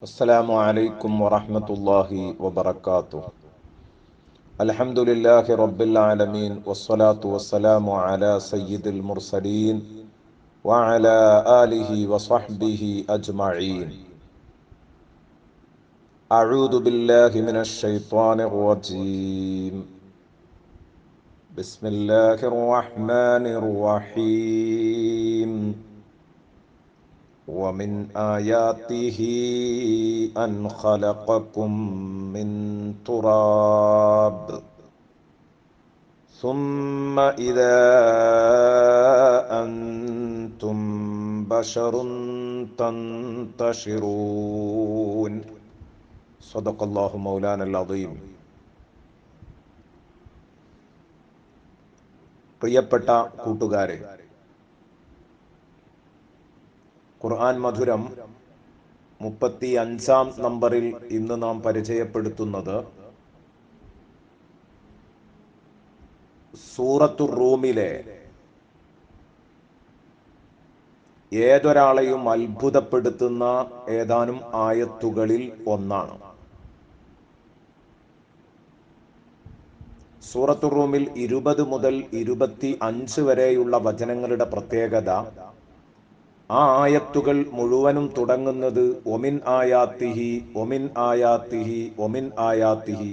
السلام عليكم ورحمة الله وبركاته. الحمد لله رب العالمين والصلاة والسلام على سيد المرسلين وعلى آله وصحبه أجمعين. أعوذ بالله من الشيطان الرجيم. بسم الله الرحمن الرحيم. ومن آياته أن خلقكم من تراب ثم إذا أنتم بشر تنتشرون. صدق الله مولانا العظيم. പ്രിയപ്പെട്ട കൂട്ടുകാരെ, ഖുർആൻ മധുരം 35-ാം നമ്പറിൽ ഇന്ന് നാം പരിചയപ്പെടുത്തുന്നത് സൂറത്തുർ റൂമിലെ ഏതൊരാളെയും അത്ഭുതപ്പെടുത്തുന്ന ഏതാനും ആയത്തുകളിൽ ഒന്നാണ്. സൂറത്തുർ റൂമിൽ 20 മുതൽ 25 വരെയുള്ള വചനങ്ങളുടെ പ്രത്യേകത, ആ ആയത്തുകൾ മുഴുവനും തുടങ്ങുന്നത് ഒമിൻ ആയാത്തിഹി ഒമിൻ ആയാത്തിഹി ഒമിൻ ആയാത്തിഹി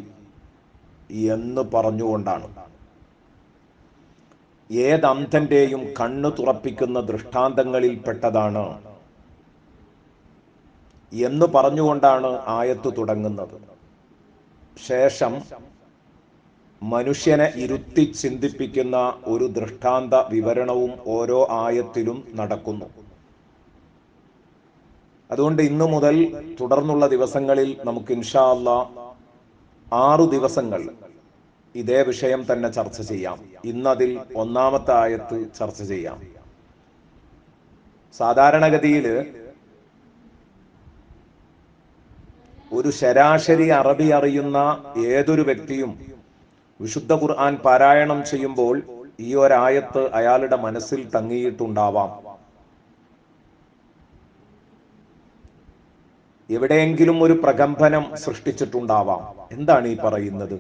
എന്ന് പറഞ്ഞുകൊണ്ടാണ്. ഏതന്ധന്റെയും കണ്ണു തുറപ്പിക്കുന്ന ദൃഷ്ടാന്തങ്ങളിൽപ്പെട്ടതാണ് എന്ന് പറഞ്ഞുകൊണ്ടാണ് ആയത്ത് തുടങ്ങുന്നത്. ശേഷം മനുഷ്യനെ ഇരുത്തി ചിന്തിപ്പിക്കുന്ന ഒരു ദൃഷ്ടാന്ത വിവരണവും ഓരോ ആയത്തിലും നടക്കുന്നു. അതുകൊണ്ട് ഇന്നു മുതൽ തുടർന്നുള്ള ദിവസങ്ങളിൽ നമുക്ക് ഇൻഷാ അല്ലാഹ് 6 ദിവസങ്ങൾ ഇതേ വിഷയം തന്നെ ചർച്ച ചെയ്യാം. ഇന്നതിൽ 1-ാമത്തെ ആയത്ത് ചർച്ച ചെയ്യാം. സാധാരണഗതിയിൽ ഒരു ശരാശരി അറബി അറിയുന്ന ഏതൊരു വ്യക്തിയും വിശുദ്ധ ഖുർആൻ പാരായണം ചെയ്യുമ്പോൾ ഈ ഒരായത്ത് അയാളുടെ മനസ്സിൽ തങ്ങിയിട്ടുണ്ടാവാം. എവിടെയെങ്കിലും ഒരു പ്രകമ്പനം സൃഷ്ടിച്ചിട്ടുണ്ടാവാം. എന്താണ് ഈ പറയുന്നത്?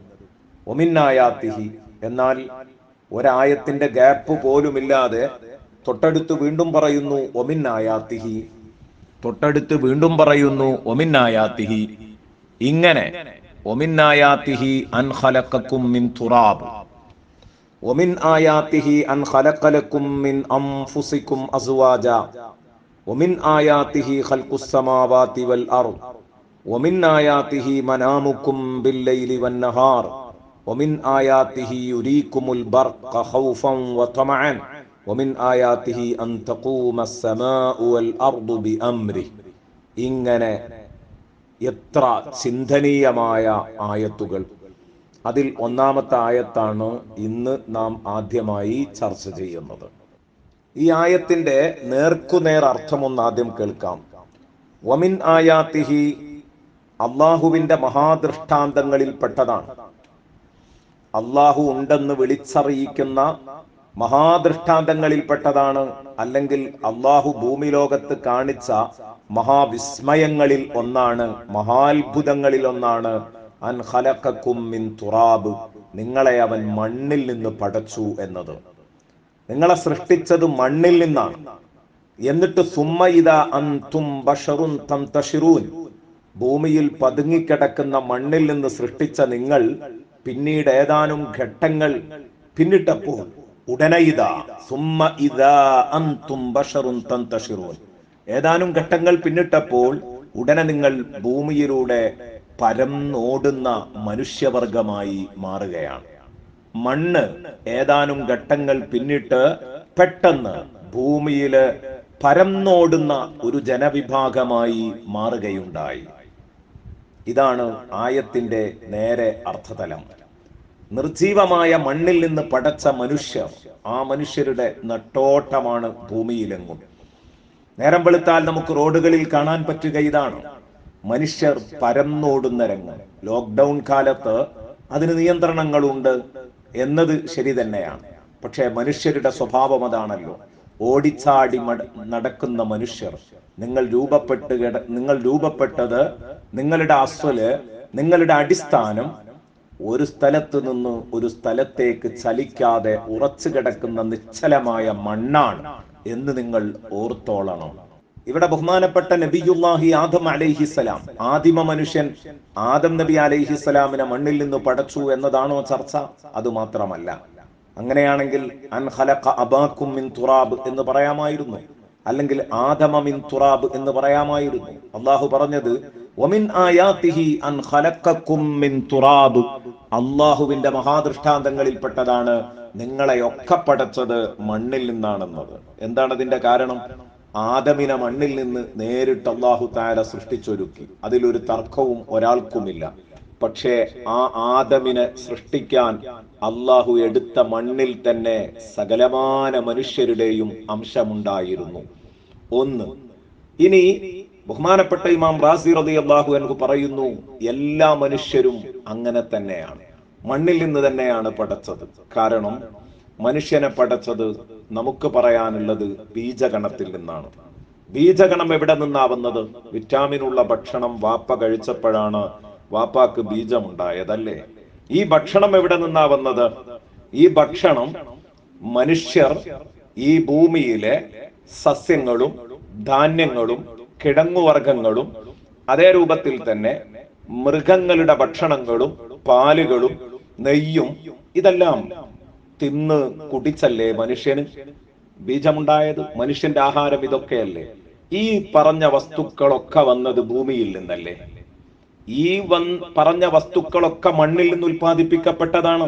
ഒമിന്നായാത്തിഹി. എന്നാൽ ഒരായത്തിന്റെ ഗ്യാപ്പ് പോലുമില്ലാതെ തൊട്ടടുത്ത് വീണ്ടും പറയുന്നു ഒമിന്നായാത്തിഹി, തൊട്ടടുത്ത് വീണ്ടും പറയുന്നു ഒമിന്നായാത്തിഹി. ഇങ്ങനെ ഒമിന്നായാത്തിഹി അൻ ഖലഖക്കും മിൻ തുറാബ്, ഒമിൻ ആയാത്തിഹി അൻ ഖലഖലക്കും മിൻ അൻഫുസിക്കും അസ്വാജ, വമിൻ ആയാതിഹി ഖൽഖുസ് സമാവാതി വൽ അർദ്, വമിൻ ആയാതിഹി മനാമുക്കും ബില്ലൈലി വന്നഹാർ, വമിൻ ആയാതിഹി യുരീകുമുൽ ബർഖ ഖൗഫൻ വതമഅൻ, വമിൻ ആയാതിഹി അൻ തഖൂമസ് സമാഉ വൽ അർദു ബിഅംരിഹി. ഇങ്ങനെ എത്ര ചിന്തനീയമായ ആയത്തുകൾ. അതിൽ 1-ാമത്തെ ആയത്താണ് ഇന്ന് നാം ആദ്യമായി ചർച്ച ചെയ്യുന്നത്. ഈ ആയത്തിന്റെ നേർക്കുനേർ അർത്ഥമൊന്ന് ആദ്യം കേൾക്കാം. വമിൻ ആയാത്തിഹി, അള്ളാഹുവിന്റെ മഹാദൃഷ്ടാന്തങ്ങളിൽ പെട്ടതാണ്. അള്ളാഹു ഉണ്ടെന്ന് വിളിച്ചറിയിക്കുന്ന മഹാദൃഷ്ടാന്തങ്ങളിൽ പെട്ടതാണ്. അല്ലെങ്കിൽ അള്ളാഹു ഭൂമി ലോകത്ത് കാണിച്ച മഹാവിസ്മയങ്ങളിൽ ഒന്നാണ്, മഹാത്ഭുതങ്ങളിൽ ഒന്നാണ് അൻ ഖലഖക്കും മിൻ തുറാബ്, നിങ്ങളെ അവൻ മണ്ണിൽ നിന്ന് പടച്ചു എന്നത്. നിങ്ങളെ സൃഷ്ടിച്ചത് മണ്ണിൽ നിന്നാണ്. എന്നിട്ട് സുമ്മ ഇദാ അൻതും ബശറുൻ തൻതശിറൂൻ, ഭൂമിയിൽ പതുങ്ങിക്കിടക്കുന്ന മണ്ണിൽ നിന്ന് സൃഷ്ടിച്ച നിങ്ങൾ പിന്നീട് ഏതാനും ഘട്ടങ്ങൾ പിന്നിട്ടപ്പോൾ ഉടനെ ഇദാ സുമ്മ ഇദാ അൻതും ബശറുൻ തൻതശിറൂൻ, ഏതാനും ഘട്ടങ്ങൾ പിന്നിട്ടപ്പോൾ ഉടനെ നിങ്ങൾ ഭൂമിയിലൂടെ പരന്നോടുന്ന മനുഷ്യവർഗമായി മാറുകയാണ്. മണ്ണ് ഏതാനും ഘട്ടങ്ങൾ പിന്നിട്ട് പെട്ടെന്ന് ഭൂമിയില് പരന്നോടുന്ന ഒരു ജനവിഭാഗമായി മാറുകയുണ്ടായി. ഇതാണ് ആയത്തിന്റെ നേരെ അർത്ഥതലം. നിർജീവമായ മണ്ണിൽ നിന്ന് പടച്ച മനുഷ്യർ, ആ മനുഷ്യരുടെ നെട്ടോട്ടമാണ് ഭൂമിയിലെങ്ങും. നേരം വെളുത്താൽ നമുക്ക് റോഡുകളിൽ കാണാൻ പറ്റുക ഇതാണ്. മനുഷ്യർ പരന്നോടുന്ന രംഗം. ലോക്ക്ഡൗൺ കാലത്ത് അതിന് നിയന്ത്രണങ്ങളുണ്ട് എന്നത് ശരി തന്നെയാണ്. പക്ഷേ മനുഷ്യരുടെ സ്വഭാവം അതാണല്ലോ. ഓടിച്ചാടി നടക്കുന്ന മനുഷ്യർ, നിങ്ങൾ രൂപപ്പെട്ടത്, നിങ്ങളുടെ അസ്വല്, നിങ്ങളുടെ അടിസ്ഥാനം ഒരു സ്ഥലത്ത് നിന്ന് ഒരു സ്ഥലത്തേക്ക് ചലിക്കാതെ ഉറച്ചു കിടക്കുന്ന നിശ്ചലമായ മണ്ണാണ് എന്ന് നിങ്ങൾ ഓർത്തോളണം. ഇവിടെ ബഹുമാനപ്പെട്ട നബിയുല്ലാഹി ആദം അലൈഹിസ്സലാം, ആദിമ മനുഷ്യൻ ആദം നബി അലൈഹിസ്സലാമിനെ മണ്ണിൽ നിന്ന് പടച്ചു എന്നതാണോ ചർച്ച? അത് മാത്രമല്ല. അങ്ങനെയാണെങ്കിൽ അൻ ഖലഖ അബാക്കും മിൻ തുറാബ് എന്ന് പറയാമായിരുന്നു, അല്ലെങ്കിൽ ആദമ മിൻ തുറാബ് എന്ന് പറയാമായിരുന്നു. അള്ളാഹു പറഞ്ഞത് വമിൻ ആയാതിഹി അൻ ഖലഖക്കും മിൻ തുറാബ്, അള്ളാഹുവിന്റെ മഹാദൃഷ്ടാന്തങ്ങളിൽപ്പെട്ടതാണ് നിങ്ങളെയൊക്കെ പടച്ചത് മണ്ണിൽ നിന്നാണെന്നത്. എന്താണ് അതിന്റെ കാരണം? ആദമിനെ മണ്ണിൽ നിന്ന് നേരിട്ട് അല്ലാഹു തആല സൃഷ്ടിച്ചൊരുക്കി. അതിലൊരു തർക്കവും ഒരാൾക്കുമില്ല. പക്ഷേ ആ ആദമിനെ സൃഷ്ടിക്കാൻ അല്ലാഹു എടുത്ത മണ്ണിൽ തന്നെ സകലമാന മനുഷ്യരുടെയും അംശമുണ്ടായിരുന്നു. ഒന്ന്. ഇനി ബഹുമാനപ്പെട്ട ഇമാം റാസി റളിയല്ലാഹു അൻഹു പറയുന്നു, എല്ലാ മനുഷ്യരും അങ്ങനെ തന്നെയാണ്, മണ്ണിൽ നിന്ന് തന്നെയാണ് പടച്ചത്. കാരണം മനുഷ്യനെ പടച്ചത് നമുക്ക് പറയാനുള്ളത് ബീജഗണത്തിൽ നിന്നാണ്. ബീജഗണം എവിടെ നിന്നാവുന്നത്? വിറ്റാമിനുള്ള ഭക്ഷണം വാപ്പ കഴിച്ചപ്പോഴാണ് വാപ്പാക്ക് ബീജമുണ്ടായതല്ലേ? ഈ ഭക്ഷണം എവിടെ നിന്നാവുന്നത്? ഈ ഭക്ഷണം മനുഷ്യർ ഈ ഭൂമിയിലെ സസ്യങ്ങളും ധാന്യങ്ങളും കിഴങ്ങുവർഗങ്ങളും അതേ രൂപത്തിൽ തന്നെ മൃഗങ്ങളുടെ ഭക്ഷണങ്ങളും പാലുകളും നെയ്യും ഇതെല്ലാം തിന്ന് കുടിച്ചല്ലേ മനുഷ്യന് ബീജമുണ്ടായത്? മനുഷ്യന്റെ ആഹാരം ഇതൊക്കെയല്ലേ? ഈ പറഞ്ഞ വസ്തുക്കളൊക്കെ വന്നത് ഭൂമിയിൽ നിന്നല്ലേ? ഈ പറഞ്ഞ വസ്തുക്കളൊക്കെ മണ്ണിൽ നിന്ന് ഉൽപ്പാദിപ്പിക്കപ്പെട്ടതാണ്.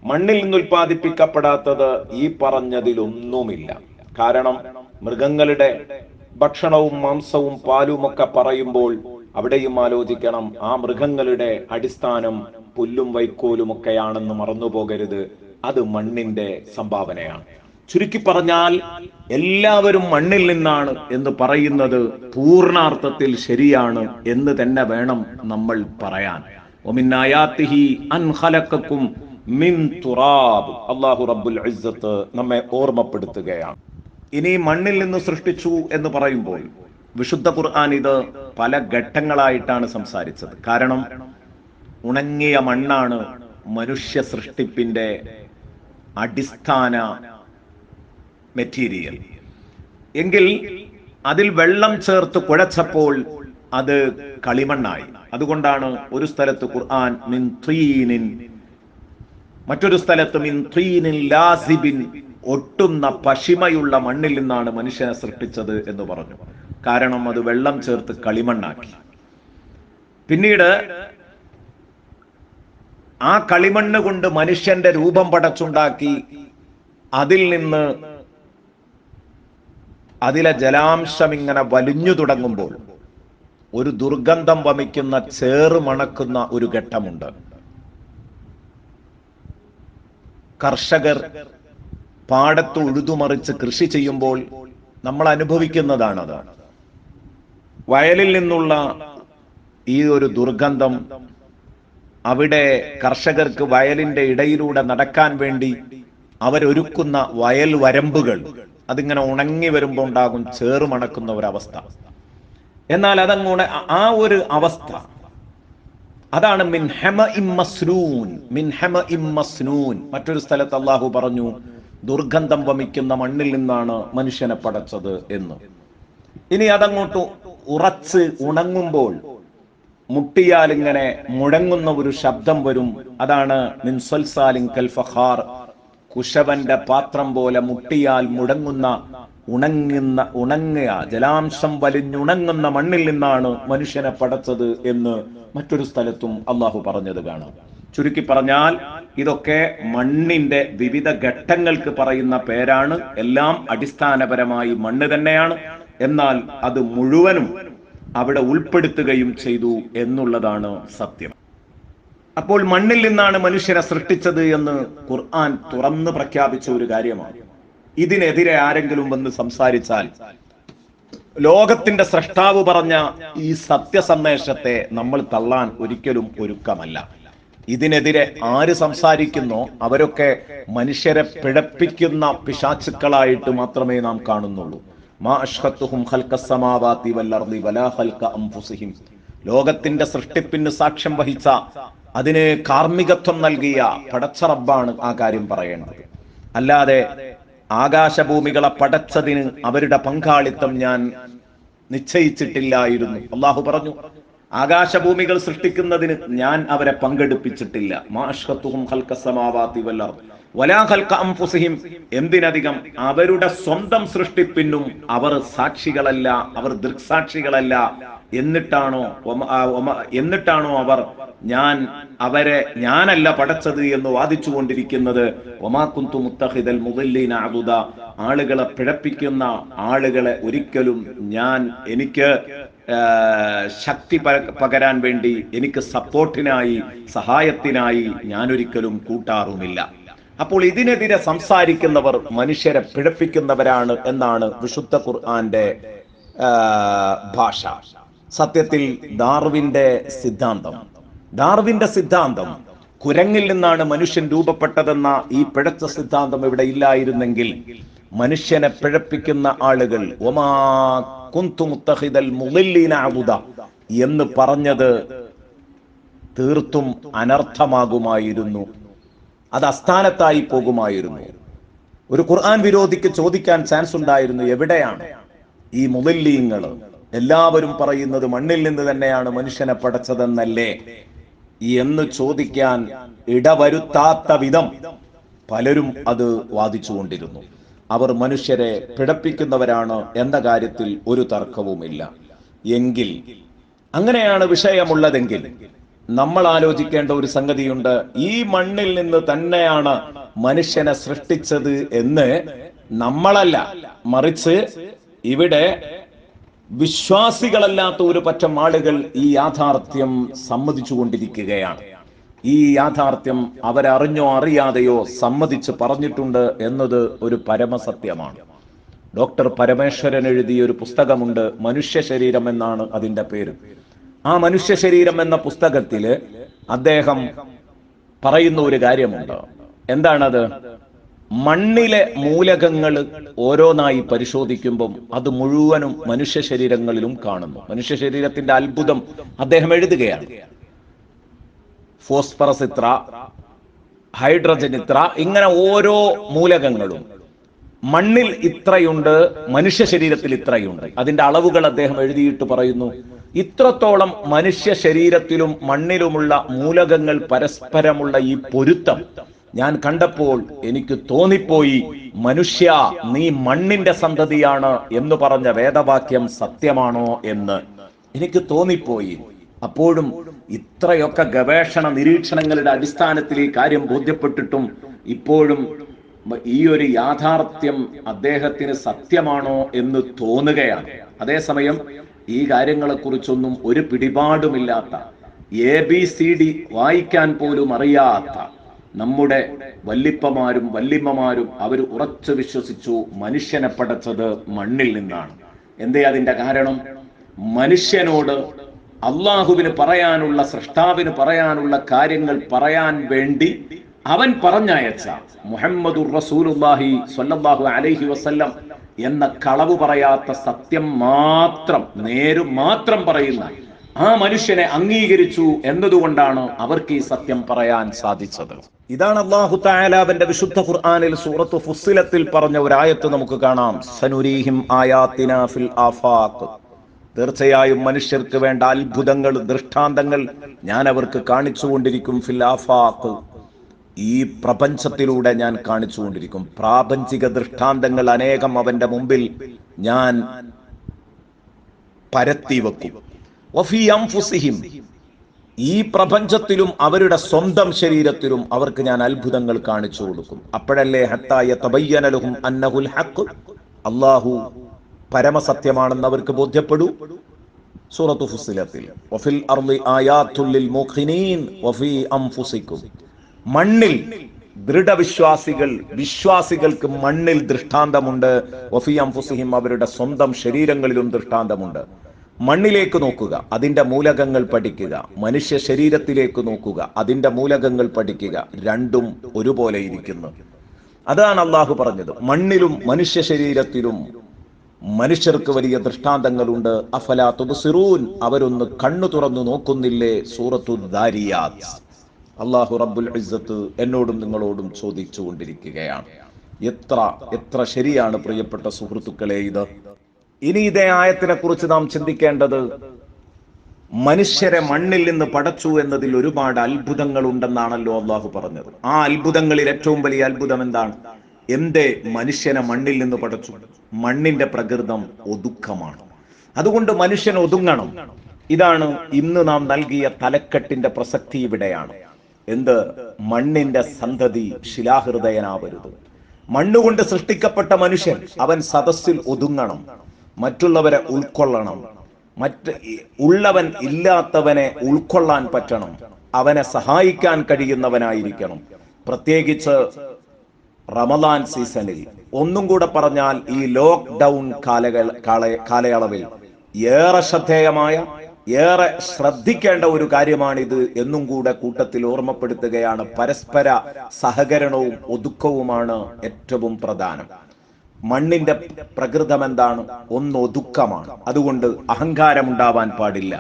മണ്ണിൽ നിന്ന് ഉൽപ്പാദിപ്പിക്കപ്പെടാത്തത് ഈ പറഞ്ഞതിലൊന്നുമില്ല. കാരണം മൃഗങ്ങളുടെ ഭക്ഷണവും മാംസവും പാലും ഒക്കെ പറയുമ്പോൾ അവിടെയും ആലോചിക്കണം, ആ മൃഗങ്ങളുടെ അടിസ്ഥാനം പുല്ലും വൈക്കോലും ഒക്കെയാണെന്ന് മറന്നുപോകരുത്. അത് മണ്ണിന്റെ സംഭാവനയാണ്. ചുരുക്കി പറഞ്ഞാൽ എല്ലാവരും മണ്ണിൽ നിന്നാണ് എന്ന് പറയുന്നത് പൂർണാർത്ഥത്തിൽ ശരിയാണ് എന്ന് തന്നെ വേണം നമ്മൾ പറയാൻ. വമിൻ ആയാതിഹി അൻ ഖലഖക്കും മിൻ തുറാബ്, അല്ലാഹു റബ്ബുൽ ഇസ്സത്ത് നമ്മെ ഓർമ്മപ്പെടുത്തുകയാണ്. ഇനി മണ്ണിൽ നിന്ന് സൃഷ്ടിച്ചു എന്ന് പറയുമ്പോൾ വിശുദ്ധ ഖുർആൻ ഇത് പല ഘട്ടങ്ങളായിട്ടാണ് സംസാരിച്ചത്. കാരണം ഉണങ്ങിയ മണ്ണാണ് മനുഷ്യ സൃഷ്ടിപ്പിന്റെ അടിസ്ഥാന മെറ്റീരിയൽ എങ്കിൽ അതിൽ വെള്ളം ചേർത്ത് കുഴച്ചപ്പോൾ അത് കളിമണ്ണായി. അതുകൊണ്ടാണ് ഒരു സ്ഥലത്ത് ഖുർആൻ മിൻ തീനിൻ, മറ്റൊരു സ്ഥലത്ത് മിൻ തീനിൻ ലാസിബിൻ, ഒട്ടുന്ന പശിമയുള്ള മണ്ണിൽ നിന്നാണ് മനുഷ്യനെ സൃഷ്ടിച്ചത് എന്ന് പറഞ്ഞു. കാരണം അത് വെള്ളം ചേർത്ത് കളിമണ്ണാക്കി. പിന്നീട് ആ കളിമണ്ണ് കൊണ്ട് മനുഷ്യന്റെ രൂപം പടച്ചുണ്ടാക്കി. അതിൽ നിന്ന് അതിലെ ജലാംശം ഇങ്ങനെ വലിഞ്ഞു തുടങ്ങുമ്പോൾ ഒരു ദുർഗന്ധം വമിക്കുന്ന ചേറ് മണക്കുന്ന ഒരു ഘട്ടമുണ്ട്. കർഷകർ പാടത്ത് ഉഴുതുമറിച്ച് കൃഷി ചെയ്യുമ്പോൾ നമ്മൾ അനുഭവിക്കുന്നതാണത്. വയലിൽ നിന്നുള്ള ഈ ഒരു ദുർഗന്ധം അവിടെ കർഷകർക്ക് വയലിന്റെ ഇടയിലൂടെ നടക്കാൻ വേണ്ടി അവരൊരുക്കുന്ന വയൽ വരമ്പുകൾ അതിങ്ങനെ ഉണങ്ങി വരുമ്പോൾ ഉണ്ടാകും ചേറ് മണക്കുന്ന ഒരവസ്ഥ. എന്നാൽ അതങ്ങോട്ട് ആ ഒരു അവസ്ഥ അതാണ് മിൻ ഹമഇം മസ്നൂൻ, മിൻ ഹമഇം മസ്നൂൻ. മറ്റൊരു സ്ഥലത്ത് അല്ലാഹു പറഞ്ഞു ദുർഗന്ധം വമിക്കുന്ന മണ്ണിൽ നിന്നാണ് മനുഷ്യനെ പടച്ചത് എന്ന്. ഇനി അതങ്ങോട്ട് ഉറച്ച് ഉണങ്ങുമ്പോൾ മുട്ടിയാൽ ഇങ്ങനെ മുഴങ്ങുന്ന ഒരു ശബ്ദം വരും. അതാണ് മിൻ സൽസാലിൻ കൽ ഫഖാർ, കുശവന്റെ പാത്രം പോലെ മുട്ടിയാൽ മുടങ്ങുന്ന ഉണങ്ങിയ ജലാംശം വലിഞ്ഞുണങ്ങുന്ന മണ്ണിൽ നിന്നാണ് മനുഷ്യനെ പടച്ചത് എന്ന് മറ്റൊരു സ്ഥലത്തും അള്ളാഹു പറഞ്ഞത് കാണാം. ചുരുക്കി പറഞ്ഞാൽ ഇതൊക്കെ മണ്ണിന്റെ വിവിധ ഘട്ടങ്ങൾക്ക് പറയുന്ന പേരാണ്. എല്ലാം അടിസ്ഥാനപരമായി മണ്ണ് തന്നെയാണ്. എന്നാൽ അത് മുഴുവനും അവിടെ ഉൾപ്പെടുത്തുകയും ചെയ്തു എന്നുള്ളതാണ് സത്യം. അപ്പോൾ മണ്ണിൽ നിന്നാണ് മനുഷ്യനെ സൃഷ്ടിച്ചത് എന്ന് ഖുർആൻ തുറന്ന് പ്രഖ്യാപിച്ച ഒരു കാര്യമാണ്. ഇതിനെതിരെ ആരെങ്കിലും വന്ന് സംസാരിച്ചാൽ ലോകത്തിന്റെ സ്രഷ്ടാവ് പറഞ്ഞ ഈ സത്യസന്ദേശത്തെ നമ്മൾ തള്ളാൻ ഒരിക്കലും ഒരുക്കമല്ല. ഇതിനെതിരെ ആര് സംസാരിക്കുന്നോ അവരൊക്കെ മനുഷ്യരെ പിഴപ്പിക്കുന്ന പിശാചുക്കളായിട്ട് മാത്രമേ നാം കാണുന്നുള്ളൂ. മാ അഷ്ഹത്തുഹും ഖൽഖസ് സമാവാതി വൽ അർളി വലാ ഖൽഖ അൻഫുസിഹിം. ലോകത്തിന്റെ സൃഷ്ടിപ്പിന് സാക്ഷ്യം വഹിച്ച, അതിന് കാർമ്മികത്വം നൽകിയ പടച്ച റബ്ബാണ് ആ കാര്യം പറയേണ്ടത്. അല്ലാതെ ആകാശഭൂമികളെ പടച്ചതിന് അവരുടെ പങ്കാളിത്തം ഞാൻ നിശ്ചയിച്ചിട്ടില്ലായിരുന്നു. അള്ളാഹു പറഞ്ഞു, ആകാശഭൂമികൾ സൃഷ്ടിക്കുന്നതിന് ഞാൻ അവരെ പങ്കെടുപ്പിച്ചിട്ടില്ല. മാ അഷ്ഹത്തുഹും ഖൽഖസ് സമാവാതി വൽ അർളി വലാ ഖൽഖ അൻഫുസിഹിം. എന്തിനധികം അവരുടെ സ്വന്തം സൃഷ്ടിപ്പിനും അവർ സാക്ഷികളല്ല, അവർ ദൃക്സാക്ഷികളല്ല. എന്നിട്ടാണോ അവർ ഞാനല്ല പടച്ചത് എന്ന് വാദിച്ചു കൊണ്ടിരിക്കുന്നത്. വമാ കുന്തു മുത്തഖിദൽ മുദല്ലീന അദുദ. ആളുകളെ പിഴപ്പിക്കുന്ന ആളുകളെ ഒരിക്കലും എനിക്ക് ശക്തി പകരാൻ വേണ്ടി, എനിക്ക് സപ്പോർട്ടിനായി, സഹായത്തിനായി ഞാൻ ഒരിക്കലും കൂട്ടാറുമില്ല. അപ്പോൾ ഇതിനെതിരെ സംസാരിക്കുന്നവർ മനുഷ്യരെ പിഴപ്പിക്കുന്നവരാണ് എന്നാണ് വിശുദ്ധ ഖുർആന്റെ ഭാഷ. സത്യത്തിൽ ഡാർവിന്റെ സിദ്ധാന്തം കുരങ്ങിൽ നിന്നാണ് മനുഷ്യൻ രൂപപ്പെട്ടതെന്ന ഈ പിഴച്ച സിദ്ധാന്തം ഇവിടെ ഇല്ലായിരുന്നെങ്കിൽ മനുഷ്യനെ പിഴപ്പിക്കുന്ന ആളുകൾ ഒമാ കുന്തു മുത്തഖിദൽ മുദല്ലീന അദുദ എന്ന് പറഞ്ഞത് തീർത്തും അനർത്ഥമാകുമായിരുന്നു, അത് അസ്ഥാനത്തായി പോകുമായിരുന്നു. ഒരു ഖുർആൻ വിരോധിക്ക് ചോദിക്കാൻ ചാൻസ് ഉണ്ടായിരുന്നു, എവിടെയാണ് ഈ മുദല്ലീങ്ങൾ? എല്ലാവരും പറയുന്നത് മണ്ണിൽ നിന്ന് തന്നെയാണ് മനുഷ്യനെ പടച്ചതെന്നല്ലേ എന്ന് ചോദിക്കാൻ ഇടവരുത്താത്ത വിധം പലരും അത് വാദിച്ചുകൊണ്ടിരുന്നു. അവർ മനുഷ്യരെ പിഴപ്പിക്കുന്നവരാണ് എന്ന കാര്യത്തിൽ ഒരു തർക്കവുമില്ല. എങ്കിൽ അങ്ങനെയാണ് വിഷയമുള്ളതെങ്കിൽ നമ്മൾ ആലോചിക്കേണ്ട ഒരു സംഗതിയുണ്ട്. ഈ മണ്ണിൽ നിന്ന് തന്നെയാണ് മനുഷ്യനെ സൃഷ്ടിച്ചത് എന്ന് നമ്മളല്ല, മറിച്ച് ഇവിടെ വിശ്വാസികളല്ലാത്ത ഒരു പറ്റം ആളുകൾ ഈ യാഥാർത്ഥ്യം സമ്മതിച്ചുകൊണ്ടിരിക്കുകയാണ്. ഈ യാഥാർത്ഥ്യം അവരറിഞ്ഞോ അറിയാതെയോ സമ്മതിച്ച് പറഞ്ഞിട്ടുണ്ട് എന്നത് ഒരു പരമസത്യമാണ്. ഡോക്ടർ പരമേശ്വരൻ എഴുതിയ ഒരു പുസ്തകമുണ്ട്, മനുഷ്യ ശരീരം എന്നാണ് അതിന്റെ പേര്. ആ മനുഷ്യ ശരീരം എന്ന പുസ്തകത്തില് അദ്ദേഹം പറയുന്ന ഒരു കാര്യമുണ്ട്. എന്താണത്? മണ്ണിലെ മൂലകങ്ങൾ ഓരോന്നായി പരിശോധിക്കുമ്പം അത് മുഴുവനും മനുഷ്യ ശരീരങ്ങളിലും കാണുന്നു. മനുഷ്യ ശരീരത്തിന്റെ അത്ഭുതം അദ്ദേഹം എഴുതുകയാണ്. ഫോസ്ഫറസ് ഇത്ര, ഹൈഡ്രജൻ ഇത്ര, ഇങ്ങനെ ഓരോ മൂലകങ്ങളും മണ്ണിൽ ഇത്രയുണ്ട്, മനുഷ്യ ശരീരത്തിൽ ഇത്രയുണ്ട്. അതിന്റെ അളവുകൾ അദ്ദേഹം എഴുതിയിട്ട് പറയുന്നു, ഇത്രത്തോളം മനുഷ്യ ശരീരത്തിലും മണ്ണിലുമുള്ള മൂലകങ്ങൾ പരസ്പരമുള്ള ഈ പൊരുത്തം ഞാൻ കണ്ടപ്പോൾ എനിക്ക് തോന്നിപ്പോയി, മനുഷ്യ നീ മണ്ണിന്റെ സന്തതിയാണ് എന്ന് പറഞ്ഞ വേദവാക്യം സത്യമാണോ എന്ന് എനിക്ക് തോന്നിപ്പോയി. അപ്പോഴും ഇത്രയൊക്കെ ഗവേഷണ നിരീക്ഷണങ്ങളുടെ അടിസ്ഥാനത്തിൽ ഈ കാര്യം ബോധ്യപ്പെട്ടിട്ടും ഇപ്പോഴും ഈ ഒരു യാഥാർത്ഥ്യം അദ്ദേഹത്തിന് സത്യമാണോ എന്ന് തോന്നുകയാണ്. അതേസമയം ഈ കാര്യങ്ങളെക്കുറിച്ചൊന്നും ഒരു പിടിപാടുമില്ലാത്ത, ABCD വായിക്കാൻ പോലും അറിയാത്ത നമ്മുടെ വല്ലിപ്പമാരും വല്ലിമ്മമാരും അവർ ഉറച്ചു വിശ്വസിച്ചു മനുഷ്യനെ പടച്ചത് മണ്ണിൽ നിന്നാണ്. എന്തേ അതിന്റെ കാരണം? മനുഷ്യനോട് അള്ളാഹുവിന് പറയാനുള്ള, സൃഷ്ടാവിന് പറയാനുള്ള കാര്യങ്ങൾ പറയാൻ വേണ്ടി അവൻ പറഞ്ഞയച്ച മുഹമ്മദുർ റസൂലുള്ളാഹി സ്വല്ലല്ലാഹു അലൈഹി വസല്ലം എന്ന കളവ് പറയാത്ത, സത്യം മാത്രം, നേര് മാത്രം പറയുന്ന ആ മനുഷ്യനെ അംഗീകരിച്ചു എന്നതുകൊണ്ടാണ് അവർക്ക് ഈ സത്യം പറയാൻ സാധിച്ചത്. ഇതാണ് അല്ലാഹു തആല അവന്റെ വിശുദ്ധ ഖുർആനിൽ സൂറത്ത് ഫുസ്സിലത്തിൽ പറഞ്ഞ ഒരു ആയത്ത് നമുക്ക് കാണാം. സനുരീഹിം ആയാതിനാ ഫിൽ ആഫാഖ്. തീർച്ചയായും മനുഷ്യർക്ക് വേണ്ട അത്ഭുതങ്ങൾ, ദൃഷ്ടാന്തങ്ങൾ ഞാൻ അവർക്ക് കാണിച്ചുകൊണ്ടിരിക്കും. ഫിൽ ആഫാഖ്, ഈ പ്രപഞ്ചത്തിലൂടെ ഞാൻ കാണിച്ചുകൊണ്ടിരിക്കും. പ്രാപഞ്ചിക ദൃഷ്ടാന്തങ്ങൾ അനേകം അവന്റെ മുമ്പിൽ ഞാൻ പരത്തി വെക്കും. വഫീ അൻഫുസിഹിം, ഈ പ്രപഞ്ചത്തിലും അവരുടെ സ്വന്തം ശരീരത്തിലും അവർക്ക് ഞാൻ അത്ഭുതങ്ങൾ കാണിച്ചു കൊടുക്കും. അപ്പോഴല്ലേ ഹത്താ യതബയ്യന ലഹും അന്നഹുൽ ഹഖ്, അല്ലാഹു പരമസത്യമാണെന്ന് അവർക്ക് ബോധ്യപ്പെടൂ. സൂറത്തു ഫുസ്സിലത്തിൽ വഫിൽ അർളി ആയാത്തുൽ ലിൽ മുഖിനീൻ വഫീ അൻഫുസിക്കും, മണ്ണിൽ വിശ്വാസികൾക്ക് മണ്ണിൽ ദൃഷ്ടാന്തമുണ്ട്. വഫീ അൻഫുസിഹിം, അവരുടെ സ്വന്തം ശരീരങ്ങളിലും ദൃഷ്ടാന്തമുണ്ട്. മണ്ണിലേക്ക് നോക്കുക, അതിൻ്റെ മൂലകങ്ങൾ പഠിക്കുക. മനുഷ്യ ശരീരത്തിലേക്ക് നോക്കുക, അതിൻ്റെ മൂലകങ്ങൾ പഠിക്കുക. രണ്ടും ഒരുപോലെ ഇരിക്കുന്നു. അതാണ് അള്ളാഹു പറഞ്ഞത്. മണ്ണിലും മനുഷ്യ ശരീരത്തിലും മനുഷ്യർക്ക് വലിയ ദൃഷ്ടാന്തങ്ങളുണ്ട്. അഫലാ തുബ്സിറൂൻ, അവരൊന്ന് കണ്ണു തുറന്നു നോക്കുന്നില്ലേ? സൂറത്തു ദാരിയാത്ത്. അള്ളാഹു റബ്ബുൽ ഇസ്സത്ത് എന്നോടും നിങ്ങളോടും ചോദിച്ചുകൊണ്ടിരിക്കുകയാണ്. എത്ര ശരിയാണ് പ്രിയപ്പെട്ട സുഹൃത്തുക്കളെ ഇത്. ഇനി ഇതേ ആയത്തിനെ കുറിച്ച് നാം ചിന്തിക്കേണ്ടത്, മനുഷ്യരെ മണ്ണിൽ നിന്ന് പടച്ചു എന്നതിൽ ഒരുപാട് അത്ഭുതങ്ങൾ ഉണ്ടെന്നാണല്ലോ അള്ളാഹു പറഞ്ഞത്. ആ അത്ഭുതങ്ങളിൽ ഏറ്റവും വലിയ അത്ഭുതം എന്താണ്? എന്തേ മനുഷ്യനെ മണ്ണിൽ നിന്ന് പടച്ചു? മണ്ണിന്റെ പ്രകൃതം ഒതുക്കമാണ്. അതുകൊണ്ട് മനുഷ്യൻ ഒതുങ്ങണം. ഇതാണ് ഇന്ന് നാം നൽകിയ തലക്കെട്ടിന്റെ പ്രസക്തി. ഇവിടെയാണ് എന്ത്? മണ്ണിന്റെ സന്തതി ശിലാഹൃദയനാവരുത്. മണ്ണുകൊണ്ട് സൃഷ്ടിക്കപ്പെട്ട മനുഷ്യൻ അവൻ സദസ്സിൽ ഒതുങ്ങണം, മറ്റുള്ളവരെ ഉൾക്കൊള്ളണം, ഉള്ളവൻ ഇല്ലാത്തവനെ ഉൾക്കൊള്ളാൻ പറ്റണം, അവനെ സഹായിക്കാൻ കഴിയുന്നവനായിരിക്കണം. പ്രത്യേകിച്ച് റമദാൻ സീസണിൽ, ഒന്നും കൂടെ പറഞ്ഞാൽ ഈ ലോക്ക്ഡൗൺ കാലയളവിൽ ഏറെ ശ്രദ്ധേയമായ, ഏറെ ശ്രദ്ധിക്കേണ്ട ഒരു കാര്യമാണിത് എന്നും കൂടെ കൂട്ടത്തിൽ ഓർമ്മപ്പെടുത്തുകയാണ്. പരസ്പര സഹകരണവും ഒതുക്കവുമാണ് ഏറ്റവും പ്രധാനം. മണ്ണിന്റെ പ്രകൃതം എന്താണ്? ഒന്ന് ഒതുക്കമാണ്. അതുകൊണ്ട് അഹങ്കാരം ഉണ്ടാവാൻ പാടില്ല,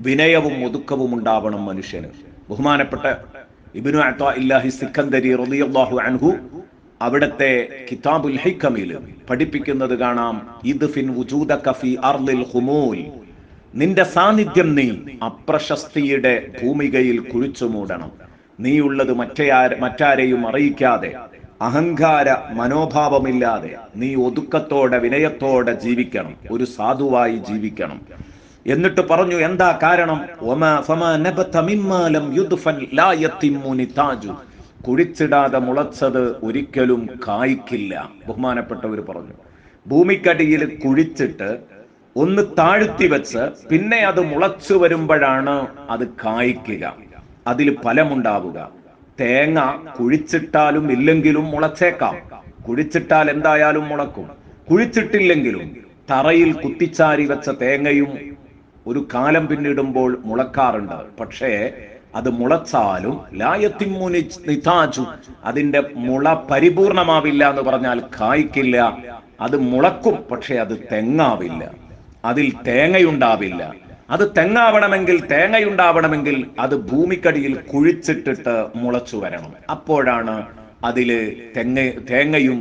വിനയവും ഒതുക്കവും ഉണ്ടാവണം മനുഷ്യന്. ബഹുമാനപ്പെട്ട ഇബ്നു അത്താഇല്ലാഹി സിക്കന്ദരി റളിയല്ലാഹു അൻഹു അവിടത്തെ കിതാബുൽ ഹിക്കമിൽ പഠിപ്പിക്കുന്നത് കാണാം. ഇദ്ഫിൻ വുജൂദക ഫീ അർളിൽ ഖുമൂൽ, നിന്റെ സാന്നിധ്യം നീ അപ്രശസ്തിയുടെ ഭൂമികയിൽ കുഴിച്ചു മൂടണം. നീ ഉള്ളത് മറ്റാരെയും അറിയിക്കാതെ, അഹങ്കാര മനോഭാവമില്ലാതെ നീ ഒതുക്കത്തോടെ വിനയത്തോടെ ജീവിക്കണം, ഒരു സാധുവായി ജീവിക്കണം. എന്നിട്ട് പറഞ്ഞു, എന്താ കാരണം? കുഴിച്ചിടാതെ മുളച്ചത് ഒരിക്കലും കായ്ക്കില്ല. ബഹുമാനപ്പെട്ടവർ പറഞ്ഞു, ഭൂമിക്കടിയിൽ കുഴിച്ചിട്ട് ഒന്ന് താഴ്ത്തി വെച്ച് പിന്നെ അത് മുളച്ചു വരുമ്പോഴാണ് അത് കായ്ക്കുക, അതിൽ ഫലമുണ്ടാവുക. തേങ്ങ കുഴിച്ചിട്ടാലും ഇല്ലെങ്കിലും മുളച്ചേക്കാം. കുഴിച്ചിട്ടാൽ എന്തായാലും മുളക്കും. കുഴിച്ചിട്ടില്ലെങ്കിലും തറയിൽ കുത്തിച്ചാരി വെച്ച തേങ്ങയും ഒരു കാലം പിന്നിടുമ്പോൾ മുളക്കാറുണ്ട്. പക്ഷേ അത് മുളച്ചാലും ലായത്തിമുനിതാജു, അതിന്റെ മുള പരിപൂർണമാവില്ല എന്ന് പറഞ്ഞാൽ കായ്ക്കില്ല. അത് മുളക്കും, പക്ഷെ അത് തെങ്ങാവില്ല, അതിൽ തേങ്ങയുണ്ടാവില്ല. അത് തെങ്ങാവണമെങ്കിൽ, തേങ്ങയുണ്ടാവണമെങ്കിൽ അത് ഭൂമിക്കടിയിൽ കുഴിച്ചിട്ടിട്ട് മുളച്ചു വരണം. അപ്പോഴാണ് അതില് തെങ്ങും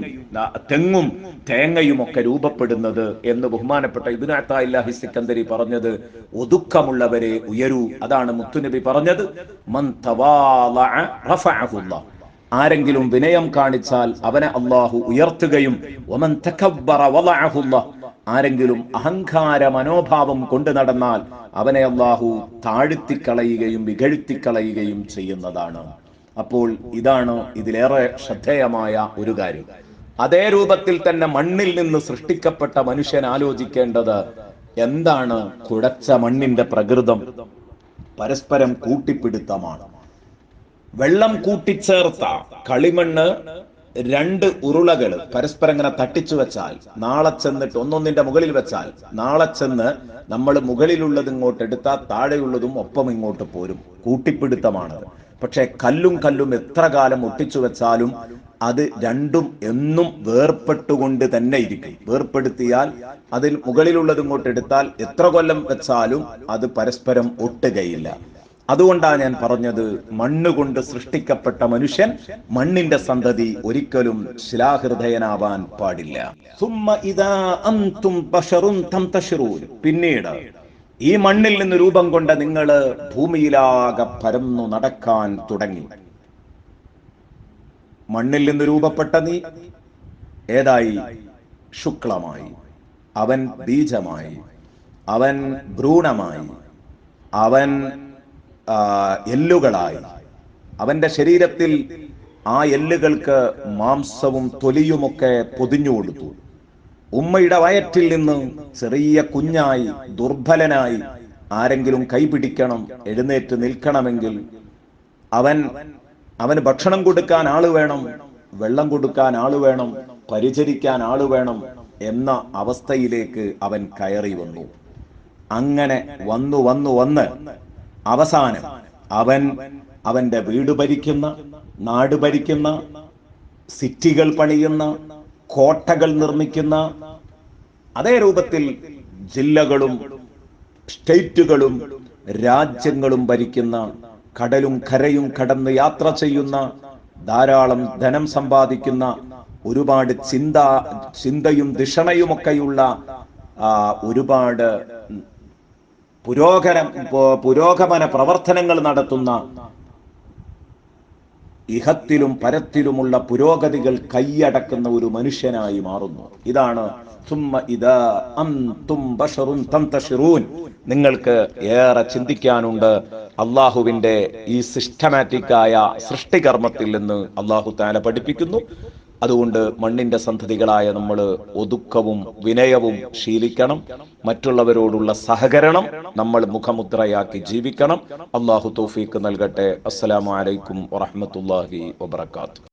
തേങ്ങയും ഒക്കെ രൂപപ്പെടുന്നത് എന്ന് ബഹുമാനപ്പെട്ട ഇബ്നു അത്താഇല്ലാഹി സിക്കന്ദരി പറഞ്ഞത്. ഒതുക്കമുള്ളവരെ ഉയരൂ. അതാണ് മുത്തുനബി പറഞ്ഞത്, മൻ തവാളഅ റഫഅഹുല്ലാഹ്, ആരെങ്കിലും വിനയം കാണിച്ചാൽ അവനെ അള്ളാഹു ഉയർത്തുകയും, വമൻ തകബ്ബറ വളഅഹുല്ലാഹ്, ആരെങ്കിലും അഹങ്കാര മനോഭാവം കൊണ്ടു നടന്നാൽ അവനെ അള്ളാഹു താഴ്ത്തിക്കളയുകയും ഇകഴ്ത്തിക്കളയുകയും ചെയ്യുന്നതാണ്. അപ്പോൾ ഇതാണ് ഇതിലേറെ ശ്രദ്ധേയമായ ഒരു കാര്യം. അതേ രൂപത്തിൽ തന്നെ മണ്ണിൽ നിന്ന് സൃഷ്ടിക്കപ്പെട്ട മനുഷ്യൻ ആലോചിക്കേണ്ടത് എന്താണ്? കുഴച്ച മണ്ണിന്റെ പ്രകൃതം പരസ്പരം കൂട്ടിപ്പിടുത്തമാണ്. വെള്ളം കൂട്ടിച്ചേർത്ത കളിമണ്ണ് രണ്ട് ഉരുളകൾ പരസ്പരം ഇങ്ങനെ തട്ടിച്ചു വെച്ചാൽ, നാളെ ചെന്നിട്ട് ഒന്നൊന്നിന്റെ മുകളിൽ വെച്ചാൽ, നാളെ ചെന്ന് നമ്മൾ മുകളിലുള്ളത് ഇങ്ങോട്ട് എടുത്താൽ താഴെയുള്ളതും ഒപ്പം ഇങ്ങോട്ട് പോരും. കൂട്ടിപ്പിടുത്തമാണത്. പക്ഷെ കല്ലും എത്ര കാലം ഒട്ടിച്ചു വെച്ചാലും അത് രണ്ടും എന്നും വേർപെട്ടുകൊണ്ട് തന്നെ ഇരിക്കും. വേർപ്പെടുത്തിയാൽ അതിൽ മുകളിലുള്ളത് ഇങ്ങോട്ട് എടുത്താൽ എത്ര കൊല്ലം വെച്ചാലും അത് പരസ്പരം ഒട്ടുകയില്ല. അതുകൊണ്ടാണ് ഞാൻ പറഞ്ഞത്, മണ്ണുകൊണ്ട് സൃഷ്ടിക്കപ്പെട്ട മനുഷ്യൻ, മണ്ണിന്റെ സന്തതി ഒരിക്കലും ശിലാഹൃദയനാവാൻ പാടില്ല. പിന്നീട് ഈ മണ്ണിൽ നിന്ന് രൂപം കൊണ്ട നിങ്ങൾ ഭൂമിയിലാകെ പരന്നു നടക്കാൻ തുടങ്ങി. മണ്ണിൽ നിന്ന് രൂപപ്പെട്ട നീ ഏതായി? ശുക്ലമായി, അവൻ ബീജമായി, അവൻ ഭ്രൂണമായി, അവൻ എല്ലുകളായി. അവന്റെ ശരീരത്തിൽ ആ എല്ലുകൾക്ക് മാംസവും തൊലിയുമൊക്കെ പൊതിഞ്ഞു കൊടുത്തു. ഉമ്മയുടെ വയറ്റിൽ നിന്ന് ചെറിയ കുഞ്ഞായി, ദുർബലനായി, ആരെങ്കിലും കൈപിടിക്കണം, എഴുന്നേറ്റ് നിൽക്കണമെങ്കിൽ അവന് ഭക്ഷണം കൊടുക്കാൻ ആള് വേണം, വെള്ളം കൊടുക്കാൻ ആള് വേണം, പരിചരിക്കാൻ ആള് വേണം എന്ന അവസ്ഥയിലേക്ക് അവൻ കയറി വന്നു. അങ്ങനെ വന്ന് അവസാനം അവന്റെ വീട് ഭരിക്കുന്ന, നാട് ഭരിക്കുന്ന, സിറ്റികൾ പണിയുന്ന, കോട്ടകൾ നിർമ്മിക്കുന്ന, അതേ രൂപത്തിൽ ജില്ലകളും സ്റ്റേറ്റുകളും രാജ്യങ്ങളും ഭരിക്കുന്ന, കടലും കരയും കടന്ന് യാത്ര ചെയ്യുന്ന, ധാരാളം ധനം സമ്പാദിക്കുന്ന, ഒരുപാട് ചിന്തയും ധിഷണയുമൊക്കെയുള്ള ഒരുപാട് പുരോഗമന പ്രവർത്തനങ്ങൾ നടത്തുന്ന, ഇഹത്തിലും പരത്തിലുമുള്ള പുരോഗതികൾ കൈയടക്കുന്ന ഒരു മനുഷ്യനായി മാറുന്നു. ഇതാണ് നിങ്ങൾക്ക് ഏറെ ചിന്തിക്കാനുണ്ട്. അള്ളാഹുവിന്റെ ഈ സിസ്റ്റമാറ്റിക്കായ സൃഷ്ടികർമ്മത്തിൽ നിന്ന് അള്ളാഹു തആല പഠിപ്പിക്കുന്നു. അതുകൊണ്ട് മണ്ണിന്റെ സന്തതികളായ നമ്മൾ ഒതുക്കവും വിനയവും ശീലിക്കണം. മറ്റുള്ളവരോടുള്ള സഹകരണം നമ്മൾ മുഖമുദ്രയാക്കി ജീവിക്കണം. അള്ളാഹു തൗഫീഖ് നൽകട്ടെ. അസ്സലാമു അലൈക്കും വറഹ്മത്തുള്ളാഹി വബറകാതുഹു.